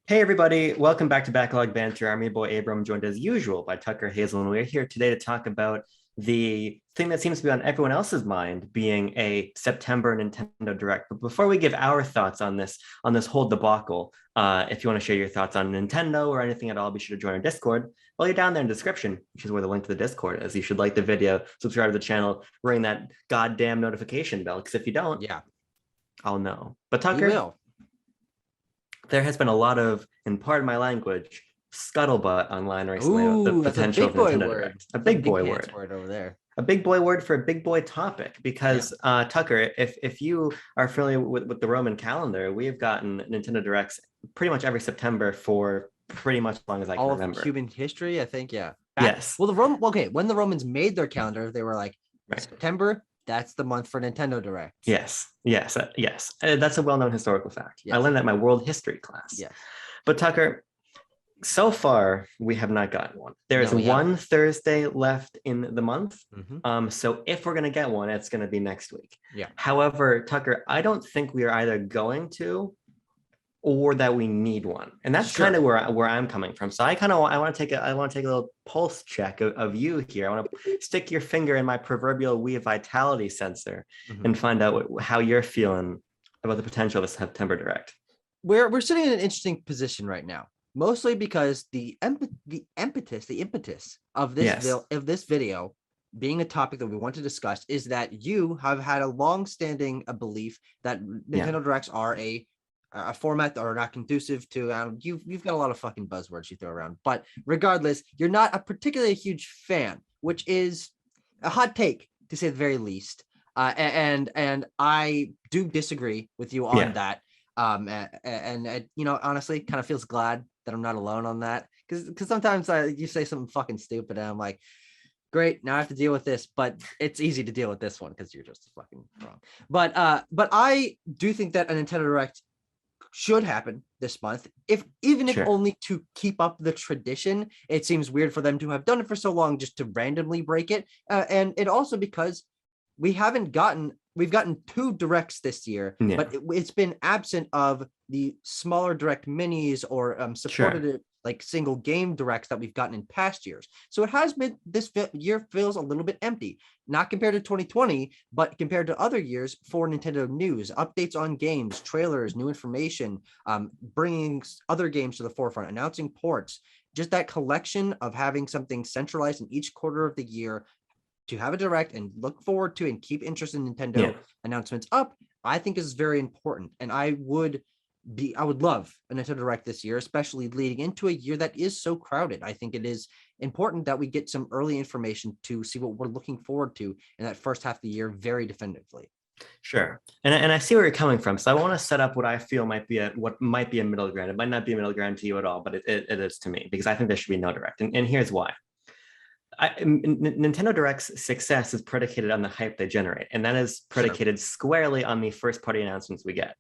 Hey everybody, welcome back to Backlog Banter. I'm your boy Abram, joined as usual by Tucker Hazel, and we're here today to talk about the thing that seems to be on everyone else's mind, being a September Nintendo Direct. But before we give our thoughts on this whole debacle, if you want to share your thoughts on Nintendo or anything at all, be sure to join our Discord. While you're down there in the description, which is where the link to the Discord is, you should like the video, subscribe to the channel, ring that goddamn notification bell, because if you don't, Yeah, I'll know. But you Tucker, will. there has been a lot of, in part of my language, scuttlebutt online recently about the Ooh, that's a potential big of boy Nintendo word. Direct. A big boy pants word. word over there. A big boy word for a big boy topic. Because Tucker, if you are familiar with the Roman calendar, we have gotten Nintendo Directs pretty much every September for pretty much as long as I can All remember. of human history, I think. Yeah. Yes. Well, when the Romans made their calendar, they were like, Right. September. That's the month for Nintendo Direct. Yes. That's a well-known historical fact. Yes. I learned that in my world history class. Yes. But Tucker, so far we have not gotten one. There is one Thursday left in the month. So if we're going to get one, it's going to be next week. Yeah. However, Tucker, I don't think we are either going to or that we need one, and that's kind of where I'm coming from. So I want to take a little pulse check of you here. I want to stick your finger in my proverbial Wii Vitality sensor and find out how you're feeling about the potential of a September Direct. We're sitting in an interesting position right now, mostly because the impetus of this video being a topic that we want to discuss is that you have had a long-standing belief that Nintendo Directs are a format that are not conducive to you've got a lot of fucking buzzwords you throw around, but regardless, you're not a particularly huge fan, which is a hot take to say the very least. And I do disagree with you on that. And you know, honestly, kind of feels glad that I'm not alone on that, because sometimes you say something fucking stupid and I'm like, great, now I have to deal with this, but it's easy to deal with this one because you're just fucking wrong. But I do think that a Nintendo Direct should happen this month, if only to keep up the tradition. It seems weird for them to have done it for so long just to randomly break it, and it also because we've gotten two directs this year, but it's been absent of the smaller direct minis or supported like single game directs that we've gotten in past years. So it has been, this year feels a little bit empty, not compared to 2020, but compared to other years for Nintendo news, updates on games, trailers, new information, bringing other games to the forefront, announcing ports, just that collection of having something centralized in each quarter of the year to have a direct and look forward to and keep interest in Nintendo announcements up, I think is very important. And I would love a Nintendo Direct this year, especially leading into a year that is so crowded. I think it is important that we get some early information to see what we're looking forward to in that first half of the year very definitively. Sure. And I see where you're coming from. So I want to set up what I feel might be a middle ground. It might not be a middle ground to you at all, but it is to me, because I think there should be no direct. And here's why. Nintendo Direct's success is predicated on the hype they generate, and that is predicated squarely on the first party announcements we get.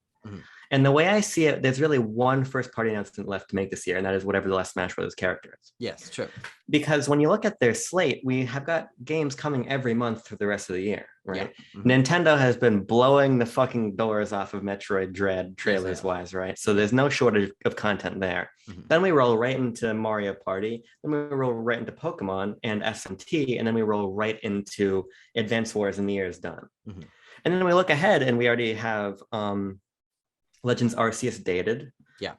And the way I see it, there's really one first party announcement left to make this year, and that is whatever the last Smash Bros. Character is. Yes, true. Because when you look at their slate, we have got games coming every month for the rest of the year, right? Nintendo has been blowing the fucking doors off of Metroid Dread trailers wise, right? So there's no shortage of content there. Then we roll right into Mario Party, then we roll right into Pokemon and SMT, and then we roll right into Advance Wars, and the year is done. And then we look ahead, and we already have Legends Arceus dated.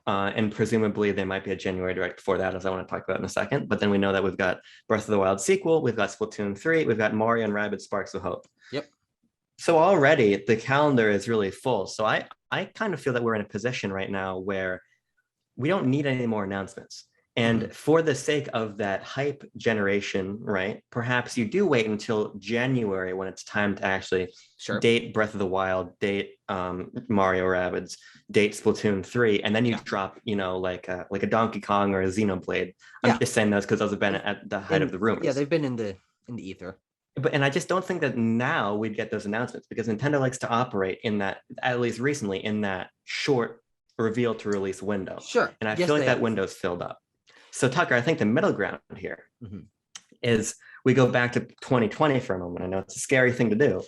And presumably there might be a January Direct before that, as I want to talk about in a second. But then we know that we've got Breath of the Wild sequel, we've got Splatoon 3, we've got Mario and Rabbids Sparks of Hope. So already the calendar is really full. So I kind of feel that we're in a position right now where we don't need any more announcements. And for the sake of that hype generation, right, perhaps you do wait until January when it's time to actually date Breath of the Wild, date Mario Rabbids, date Splatoon 3, and then you drop, you know, like a Donkey Kong or a Xenoblade. I'm just saying those because those have been at the height of the rumors. Yeah, they've been in the ether. And I just don't think that now we'd get those announcements, because Nintendo likes to operate in that, at least recently, in that short reveal to release window. And I feel like that window's filled up. So Tucker, I think the middle ground here is we go back to 2020 for a moment. I know it's a scary thing to do,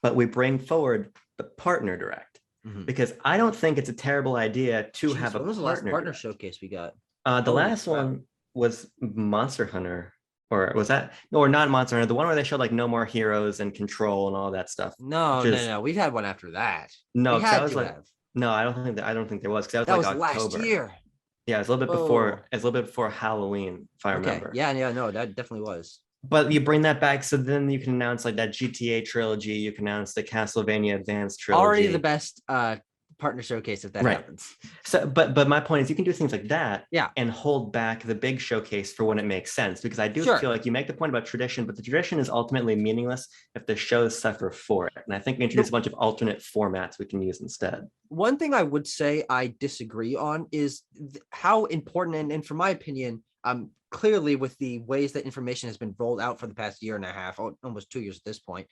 but we bring forward the partner direct. because I don't think it's a terrible idea to have a When was the last partner. partner showcase we got? The last one was Monster Hunter, or was that or not Monster Hunter? The one where they showed like No More Heroes and Control and all that stuff. No. We've had one after that. No, we because had I was to like, have. no, I don't think there was, because That was was like October. last year. Yeah, it's a little bit before. It's a little bit before Halloween, if I remember. Yeah, no, that definitely was. But you bring that back, so then you can announce like that GTA trilogy. You can announce the Castlevania Advanced trilogy. Already the best partner showcase if that happens. So, but my point is, you can do things like that, yeah, and hold back the big showcase for when it makes sense. Because I do feel like you make the point about tradition, but the tradition is ultimately meaningless if the shows suffer for it. And I think we introduce a bunch of alternate formats we can use instead. One thing I would say I disagree on is how important, and from my opinion, clearly with the ways that information has been rolled out for the past year and a half, almost 2 years at this point,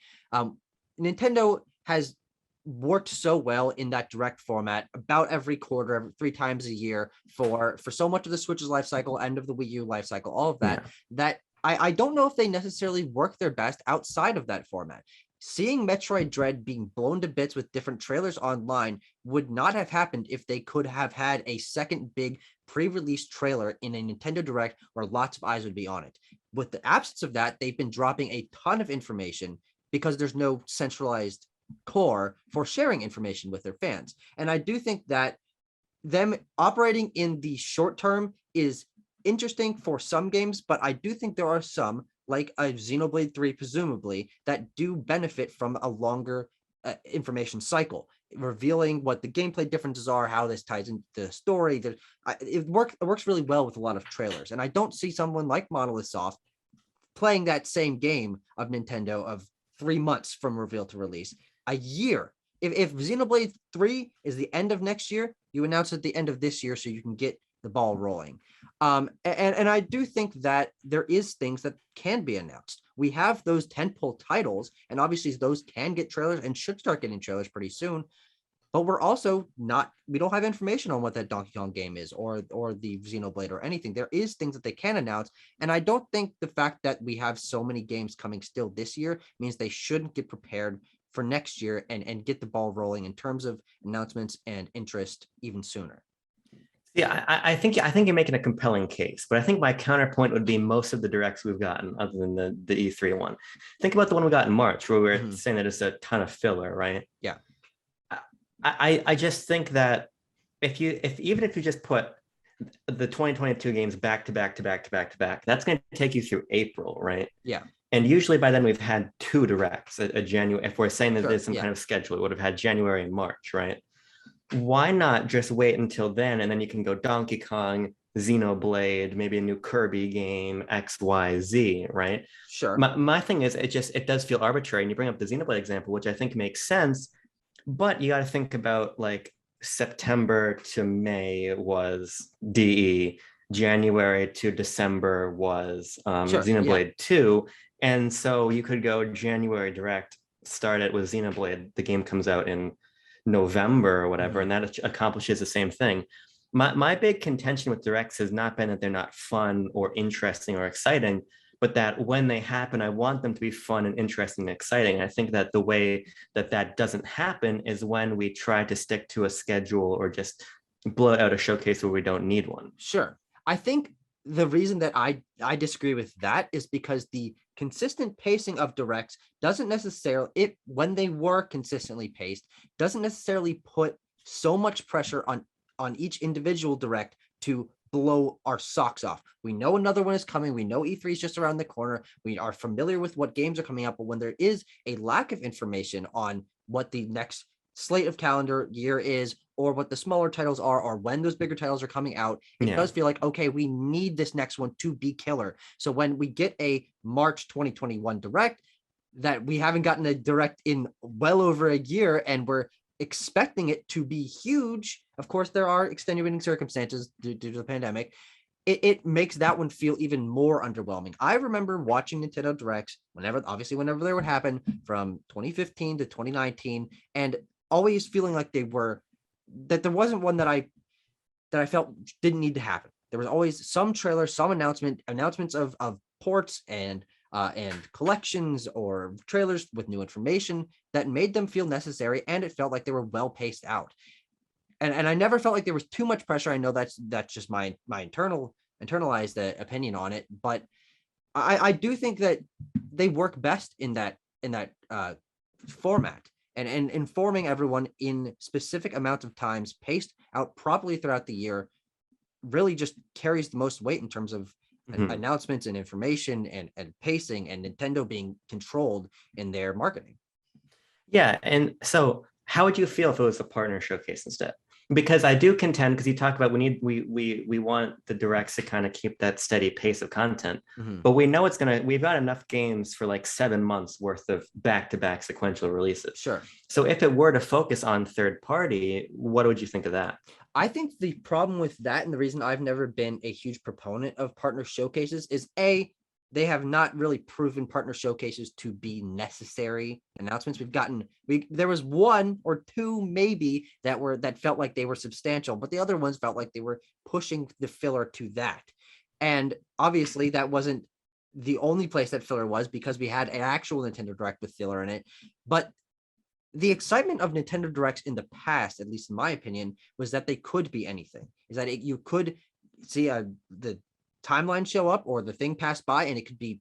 Nintendo has worked so well in that direct format about every quarter, every 3 times a year for so much of the Switch's life cycle, end of the Wii U life cycle, all of that, that I don't know if they necessarily work their best outside of that format. Seeing Metroid Dread being blown to bits with different trailers online would not have happened if they could have had a second big pre-release trailer in a Nintendo Direct where lots of eyes would be on it. With the absence of that, they've been dropping a ton of information because there's no centralized core for sharing information with their fans. And I do think that them operating in the short term is interesting for some games, but I do think there are some, like a Xenoblade 3 presumably, that do benefit from a longer information cycle, revealing what the gameplay differences are, how this ties into the story. It works really well with a lot of trailers, and I don't see someone like Monolith Soft playing that same game of Nintendo of 3 months from reveal to release, a year. If Xenoblade 3 is the end of next year, you announce at the end of this year so you can get the ball rolling. And I do think that there is things that can be announced. We have those tentpole titles, and obviously those can get trailers and should start getting trailers pretty soon. But we're also we don't have information on what that Donkey Kong game is or the Xenoblade or anything. There is things that they can announce. And I don't think the fact that we have so many games coming still this year means they shouldn't get prepared for next year and get the ball rolling in terms of announcements and interest even sooner. Yeah, I think you're making a compelling case, but I think my counterpoint would be most of the directs we've gotten, other than the E3 one. Think about the one we got in March, where we were saying that it's a ton of filler, right? Yeah. I just think that even if you just put the 2022 games back to back, that's going to take you through April, right? Yeah. And usually by then we've had 2 directs, a January. If we're saying that there's some kind of schedule, we would have had January and March, right? Why not just wait until then, and then you can go Donkey Kong, Xenoblade, maybe a new Kirby game, XYZ, right? Sure. My thing is, it does feel arbitrary. And you bring up the Xenoblade example, which I think makes sense, but you got to think about like September to May was DE, January to December was Xenoblade 2. And so you could go January Direct, start it with Xenoblade. The game comes out in November or whatever, and that accomplishes the same thing. My big contention with directs has not been that they're not fun or interesting or exciting, but that when they happen, I want them to be fun and interesting and exciting. I think that the way that doesn't happen is when we try to stick to a schedule or just blow out a showcase where we don't need one. Sure. I think the reason that I disagree with that is because the consistent pacing of directs doesn't necessarily, when they were consistently paced, doesn't necessarily put so much pressure on each individual direct to blow our socks off. We know another one is coming. We know E3 is just around the corner. We are familiar with what games are coming up, but when there is a lack of information on what the next slate of calendar year is, or what the smaller titles are, or when those bigger titles are coming out, it does feel like, okay, we need this next one to be killer. So when we get a March 2021 direct that we haven't gotten a direct in well over a year, and we're expecting it to be huge, of course, there are extenuating circumstances due to the pandemic. It makes that one feel even more underwhelming. I remember watching Nintendo Directs whenever they would happen from 2015 to 2019, and always feeling like there wasn't one that I felt didn't need to happen. There was always some trailer, some announcements of ports and and collections or trailers with new information that made them feel necessary, and it felt like they were well paced out. And I never felt like there was too much pressure. I know that's just my internalized opinion on it, but I do think that they work best in that format, and informing everyone in specific amounts of times paced out properly throughout the year really just carries the most weight in terms of announcements and information and pacing, and Nintendo being controlled in their marketing. Yeah, and so how would you feel if it was a partner showcase instead? Because I do contend, because you talk about we want the directs to kind of keep that steady pace of content, but we know we've got enough games for like 7 months worth of back-to-back sequential releases. Sure. So if it were to focus on third party, what would you think of that? I think the problem with that, and the reason I've never been a huge proponent of partner showcases, is they have not really proven partner showcases to be necessary announcements. There was 1 or 2 maybe that felt like they were substantial, but the other ones felt like they were pushing the filler to that. And obviously that wasn't the only place that filler was, because we had an actual Nintendo Direct with filler in it. But the excitement of Nintendo Directs in the past, at least in my opinion, was that they could be anything. Is that you could see the timeline show up or the thing pass by, and it could be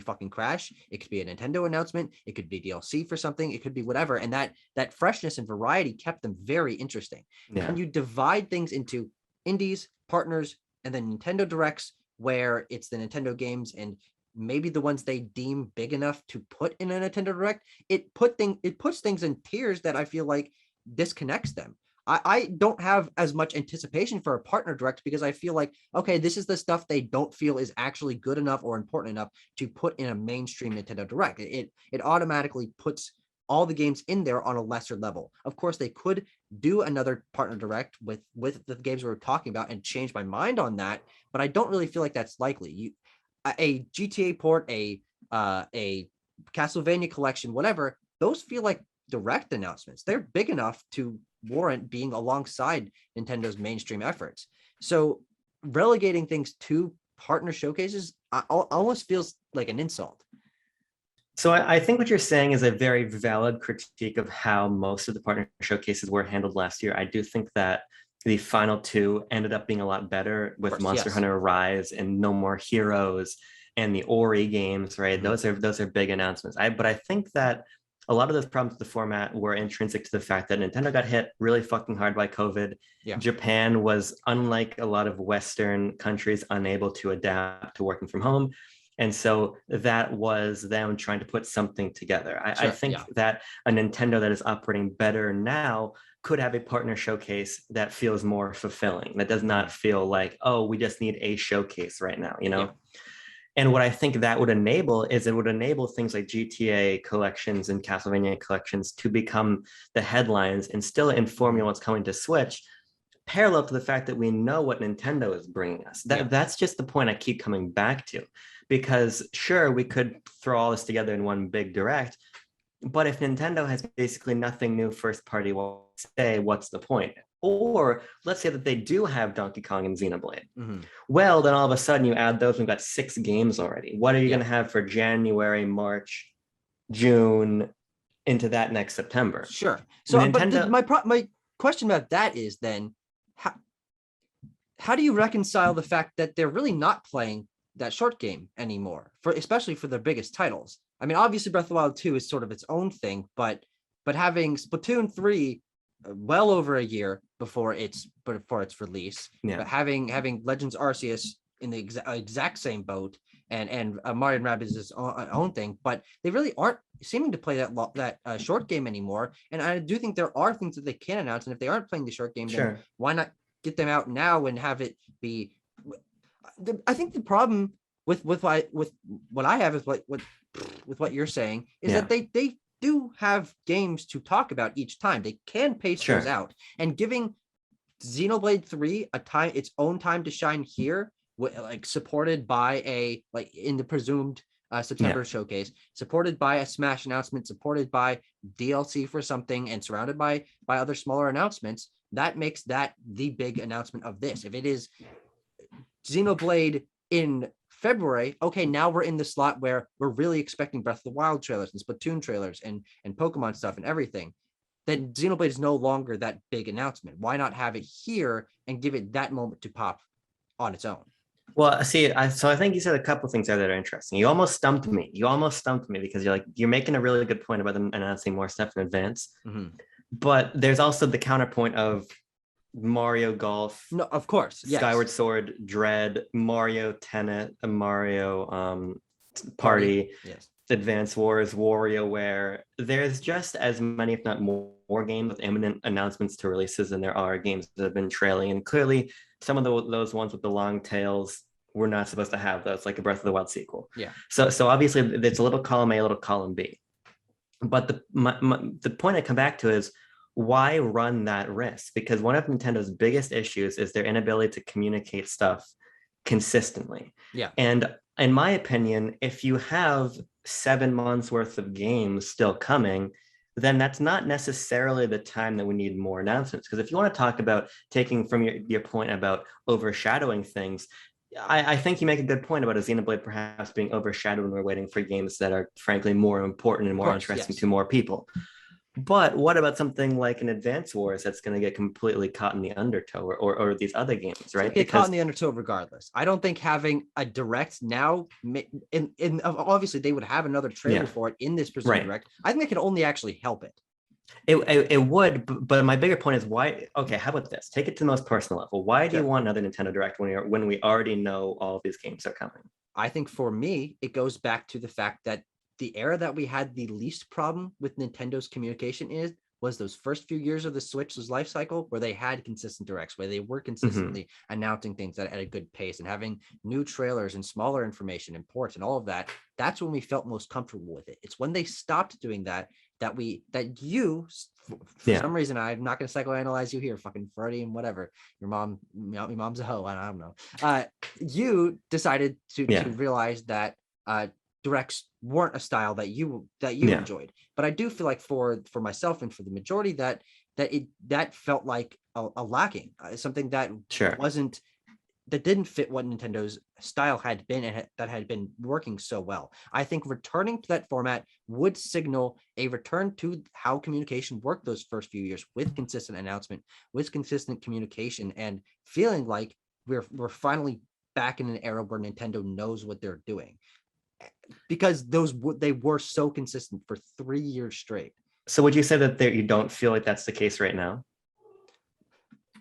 fucking Crash, it could be a Nintendo announcement, it could be DLC for something, it could be whatever, and that freshness and variety kept them very interesting. Yeah. When you divide things into indies, partners, and then Nintendo Directs, where it's the Nintendo games and maybe the ones they deem big enough to put in a Nintendo Direct, it puts things in tiers that I feel like disconnects them. I don't have as much anticipation for a partner direct, because I feel like, okay, this is the stuff they don't feel is actually good enough or important enough to put in a mainstream Nintendo Direct. It automatically puts all the games in there on a lesser level. Of course, they could do another partner direct with the games we were talking about and change my mind on that, but I don't really feel like that's likely. A GTA port, a Castlevania collection, whatever, those feel like direct announcements. They're big enough to warrant being alongside Nintendo's mainstream efforts. So relegating things to partner showcases almost feels like an insult. So I think what you're saying is a very valid critique of how most of the partner showcases were handled last year. I do think that the final 2 ended up being a lot better with Monster Hunter Rise and No More Heroes and the Ori games, right? Those are big announcements. But I think that a lot of those problems with the format were intrinsic to the fact that Nintendo got hit really fucking hard by COVID. Yeah. Japan was, unlike a lot of Western countries, unable to adapt to working from home. And so that was them trying to put something together. I think that a Nintendo that is operating better now could have a partner showcase that feels more fulfilling, that does not feel like, oh, we just need a showcase right now, you know? Yeah. And what I think that would enable is it would enable things like GTA collections and Castlevania collections to become the headlines and still inform you what's coming to Switch, parallel to the fact that we know what Nintendo is bringing us. That's just the point I keep coming back to, because sure, we could throw all this together in one big direct, but if Nintendo has basically nothing new first party, well, say, what's the point? Or let's say that they do have Donkey Kong and Xenoblade. Well, then all of a sudden you add those, we've got 6 games already. What are you going to have for January, March, June, into that next September? Sure. So Nintendo... but my question about that is then, how do you reconcile the fact that they're really not playing that short game anymore, especially for their biggest titles? I mean, obviously Breath of the Wild 2 is sort of its own thing, but having Splatoon 3 well over a year before its release, but having Legends Arceus in the exact same boat, and Mario & Rabbids is own thing, but they really aren't seeming to play that short game anymore. And I do think there are things that they can announce, and if they aren't playing the short game, then why not get them out now and have it be? I think the problem with what I have is with what you're saying is that they do have games to talk about each time. They can pace those out, and giving Xenoblade 3 its own time to shine here, like supported by in the presumed September showcase, supported by a Smash announcement, supported by DLC for something, and surrounded by other smaller announcements, that makes that the big announcement of this. If it is Xenoblade in February, okay, now we're in the slot where we're really expecting Breath of the Wild trailers and Splatoon trailers and Pokemon stuff and everything. Then Xenoblade is no longer that big announcement. Why not have it here and give it that moment to pop on its own? Well, see, so I think you said a couple things there that are interesting. You almost stumped me. Because you're making a really good point about them announcing more stuff in advance. Mm-hmm. But there's also the counterpoint of Mario Golf. No, of course. Yes. Skyward Sword, Dread, Mario Tennis, Mario Party, yes. Advance Wars, WarioWare. There's just as many, if not more games with imminent announcements to releases than there are games that have been trailing. And clearly, some of those ones with the long tails, we're not supposed to have those, like a Breath of the Wild sequel. Yeah. So obviously, it's a little column A, a little column B. But the point I come back to is, why run that risk? Because one of Nintendo's biggest issues is their inability to communicate stuff consistently. Yeah. And in my opinion, if you have 7 months worth of games still coming, then that's not necessarily the time that we need more announcements. Because if you want to talk about taking from your point about overshadowing things, I think you make a good point about a Xenoblade perhaps being overshadowed when we're waiting for games that are frankly more important and more interesting to more people. But what about something like an Advance Wars that's going to get completely caught in the undertow, or these other games, right? Get caught in the undertow regardless. I don't think having a direct now, in obviously they would have another trailer for it in this presented direct. I think it can only actually help it. It would, but my bigger point is why. Okay, how about this? Take it to the most personal level. Why do you want another Nintendo Direct when we already know all of these games are coming? I think for me, it goes back to the fact that the era that we had the least problem with Nintendo's communication was those first few years of the Switch's life cycle, where they had consistent directs, where they were consistently announcing things at a good pace and having new trailers and smaller information and ports and all of that. That's when we felt most comfortable with it. It's when they stopped doing that you, for some reason, I'm not going to psychoanalyze you here, fucking Freddie and whatever. Your mom's a hoe. I don't know. You decided to realize that directs weren't a style that you enjoyed. But I do feel like for myself and for the majority that felt like a lacking, something that didn't fit what Nintendo's style had been and that had been working so well. I think returning to that format would signal a return to how communication worked those first few years, with consistent announcement, with consistent communication, and feeling like we're finally back in an era where Nintendo knows what they're doing. Because they were so consistent for 3 years straight. So would you say that you don't feel like that's the case right now?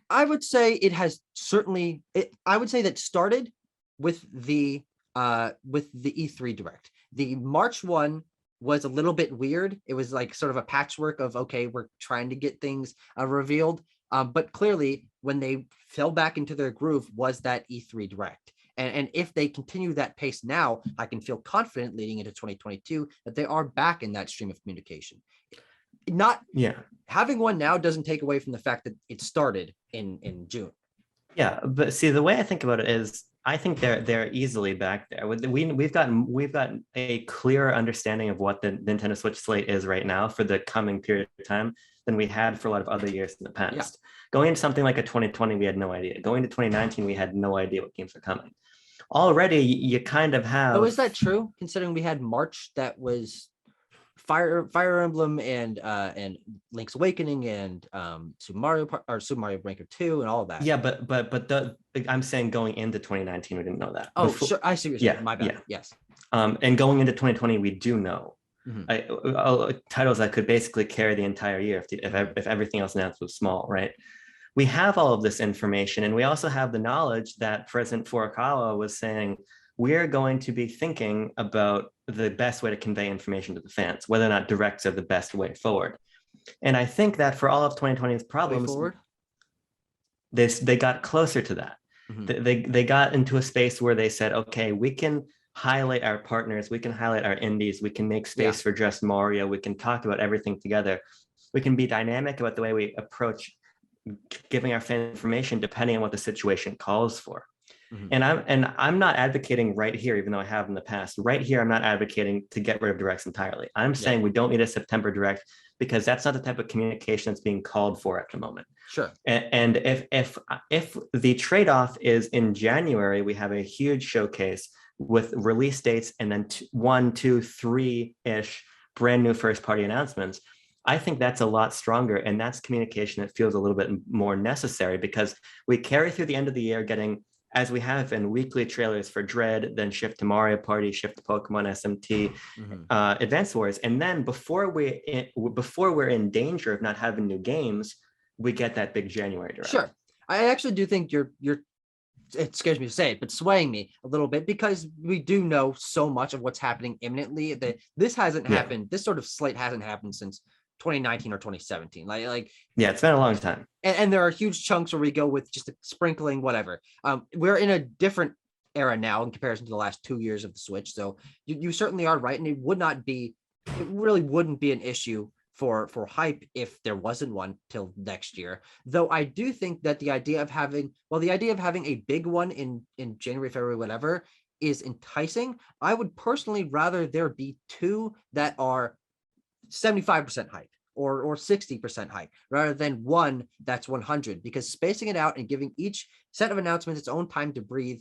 I would say it has certainly. I would say that started with the E3 Direct. The March one was a little bit weird. It was like sort of a patchwork of, okay, we're trying to get things revealed, but clearly when they fell back into their groove was that E3 Direct. And if they continue that pace now, I can feel confident leading into 2022 that they are back in that stream of communication. Having one now doesn't take away from the fact that it started in June. Yeah, but see, the way I think about it is, I think they're easily back there. We've got a clearer understanding of what the Nintendo Switch slate is right now for the coming period of time than we had for a lot of other years in the past. Yeah. Going into something like a 2020, we had no idea. Going to 2019, we had no idea what games were coming. Already, you kind of have. Oh, is that true? Considering we had March that was Fire Emblem and Link's Awakening and Super Mario Maker 2 and all of that. Yeah, but I'm saying going into 2019, we didn't know that. Oh, sure. I see what you're saying. My bad. Yeah. Yes. And going into 2020, we do know. Titles that could basically carry the entire year if everything else announced was small, right? We have all of this information, and we also have the knowledge that President Furukawa was saying, we're going to be thinking about the best way to convey information to the fans, whether or not directs are the best way forward. And I think that for all of 2020's problems, they got closer to that. They got into a space where they said, okay, we can highlight our partners, we can highlight our indies, we can make space for just Mario, we can talk about everything together. We can be dynamic about the way we approach giving our fans information depending on what the situation calls for. And I'm not advocating right here, even though I have in the past. Right here, I'm not advocating to get rid of directs entirely. I'm saying we don't need a September direct, because that's not the type of communication that's being called for at the moment. Sure. And if the trade-off is in January, we have a huge showcase with release dates and then 1, 2, 3-ish brand new first party announcements, I think that's a lot stronger. And that's communication that feels a little bit more necessary, because we carry through the end of the year getting, as we have in, weekly trailers for Dread, then shift to Mario Party, shift to Pokemon SMT, Advance Wars. And then before we're in danger of not having new games, we get that big January direct. Sure. I actually do think you're it scares me to say it, but swaying me a little bit, because we do know so much of what's happening imminently that this hasn't happened. This sort of slate hasn't happened since 2019 or 2017. Yeah, it's been a long time. And there are huge chunks where we go with just a sprinkling, whatever. We're in a different era now in comparison to the last 2 years of the Switch. So you certainly are right. And it really wouldn't be an issue for hype if there wasn't one till next year. Though I do think that the idea of having a big one in January, February, whatever, is enticing. I would personally rather there be two that are 75% hype or 60% hype rather than one that's 100, because spacing it out and giving each set of announcements its own time to breathe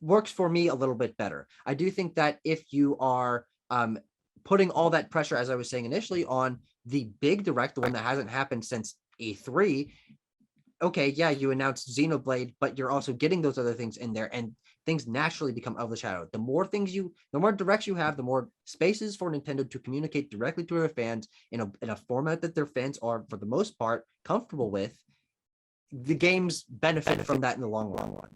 works for me a little bit better. I do think that if you are putting all that pressure, as I was saying initially, on the big direct, the one that hasn't happened since E3, okay, yeah, you announced Xenoblade, but you're also getting those other things in there, and things naturally become out of the shadow. The more directs you have, the more spaces for Nintendo to communicate directly to their fans in a format that their fans are, for the most part, comfortable with. The games benefit from that in the long run.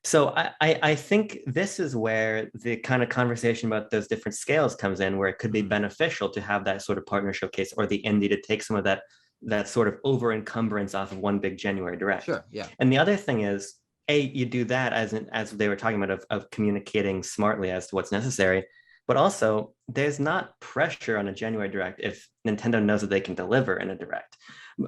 So I think this is where the kind of conversation about those different scales comes in, where it could be beneficial to have that sort of partner showcase, or the indie to take some of that sort of over encumbrance off of one big January direct. Sure, yeah. And the other thing is, you do that as they were talking about of communicating smartly as to what's necessary, but also there's not pressure on a January direct if Nintendo knows that they can deliver in a direct.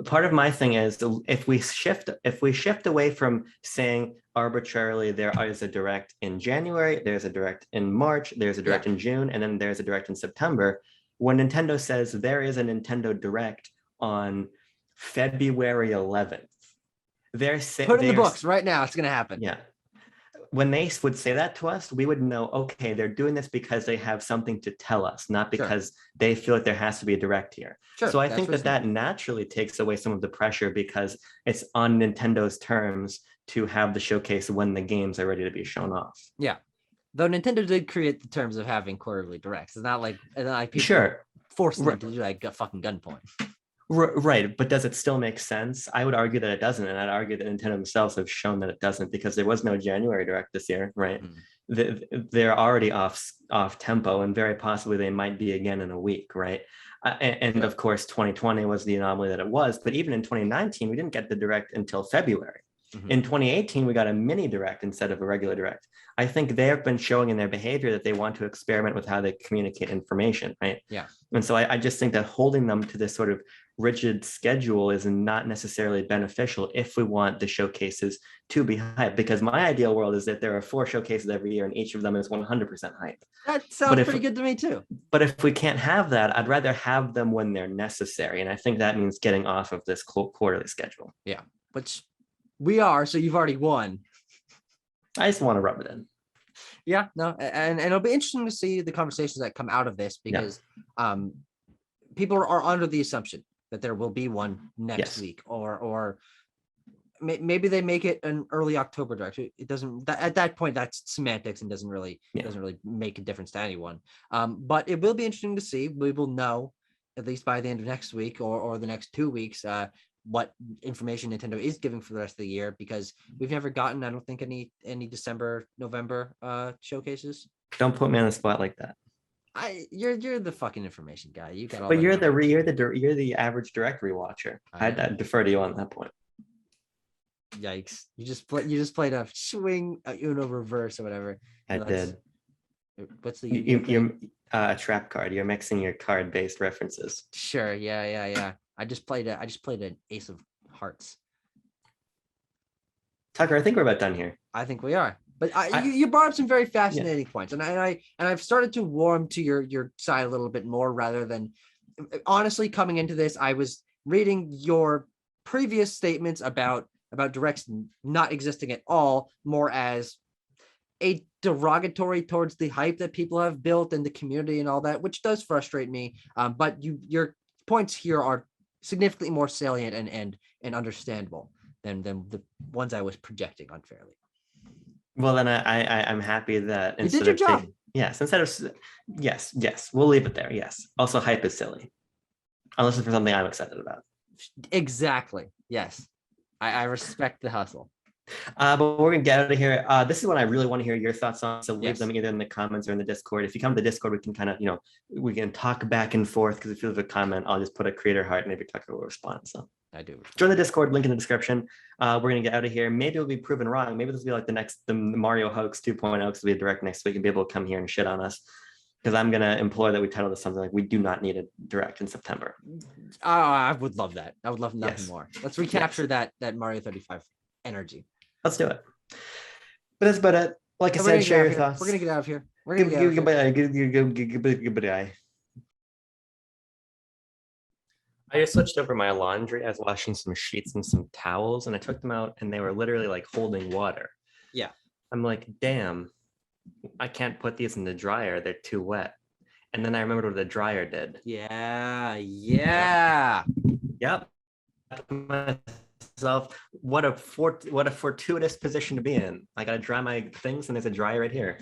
Part of my thing is, if we shift away from saying arbitrarily there is a direct in January, there's a direct in March, there's a direct in June, and then there's a direct in September. When Nintendo says there is a Nintendo Direct on February 11th, put it in the books right now. It's going to happen. Yeah. When they would say that to us, we would know, okay, they're doing this because they have something to tell us, not because they feel like there has to be a direct here. Sure, so I think that naturally takes away some of the pressure, because it's on Nintendo's terms to have the showcase when the games are ready to be shown off. Yeah. Though Nintendo did create the terms of having quarterly directs. It's not like people forcing them to do like a fucking gunpoint. Right, but does it still make sense? I would argue that it doesn't, and I'd argue that Nintendo themselves have shown that it doesn't, because there was no January direct this year, right? They're already off tempo, and very possibly they might be again in a week, right? And of course, 2020 was the anomaly that it was, but even in 2019, we didn't get the direct until February. In 2018, we got a mini direct instead of a regular direct. I think they have been showing in their behavior that they want to experiment with how they communicate information, right? Yeah. And so I just think that holding them to this sort of rigid schedule is not necessarily beneficial if we want the showcases to be hype, because my ideal world is that there are 4 showcases every year and each of them is 100% hype. That sounds pretty good to me too. But if we can't have that, I'd rather have them when they're necessary. And I think that means getting off of this quarterly schedule. Yeah, which we are, so you've already won. I just want to rub it in. Yeah, no, and it'll be interesting to see the conversations that come out of this, because people are under the assumption that there will be one next week, or maybe they make it an early October direct. It doesn't, at that point, that's semantics and doesn't really make a difference to anyone. But it will be interesting to see. We will know at least by the end of next week or the next 2 weeks what information Nintendo is giving for the rest of the year, because we've never gotten, I don't think, any December, November showcases. Don't put me on the spot like that. You're the fucking information guy. You got all. But you're the average directory watcher. I'd defer to you on that point. Yikes! You just played a swing Uno reverse or whatever. I did. What's the you're a trap card? You're mixing your card based references. Sure. Yeah. I just played an Ace of Hearts. Tucker, I think we're about done here. I think we are. But you brought up some very fascinating points, and I've started to warm to your side a little bit more, rather than, honestly, coming into this, I was reading your previous statements about directs not existing at all more as a derogatory towards the hype that people have built and the community and all that, which does frustrate me. But your points here are significantly more salient and understandable than the ones I was projecting unfairly. Well, then I'm happy that you did your job. Yes, we'll leave it there. Yes. Also, hype is silly, unless it's for something I'm excited about. Exactly. Yes, I respect the hustle. But we're gonna get out of here. This is what I really want to hear your thoughts on. So leave them either in the comments or in the Discord. If you come to the Discord, we can kind of, we can talk back and forth, because if you leave a comment, I'll just put a creator heart, maybe Tucker will respond. So I do. Join the Discord, link in the description. We're gonna get out of here. Maybe it'll be proven wrong. Maybe this will be like the Mario Hoax 2.0, because we'll be direct next week and be able to come here and shit on us. Because I'm gonna implore that we title this something like "We do not need a direct in September." I would love that. I would love nothing more. Let's recapture that Mario 35 energy. Let's do it. But that's about it. Like I said, share your thoughts. We're gonna get out of here. We're gonna get goodbye. I just switched over my laundry. I was washing some sheets and some towels, and I took them out, and they were literally like holding water. Yeah. I'm like, damn, I can't put these in the dryer. They're too wet. And then I remembered what the dryer did. Yeah. Yep. Myself, what a fortuitous position to be in. I gotta dry my things, and there's a dryer right here.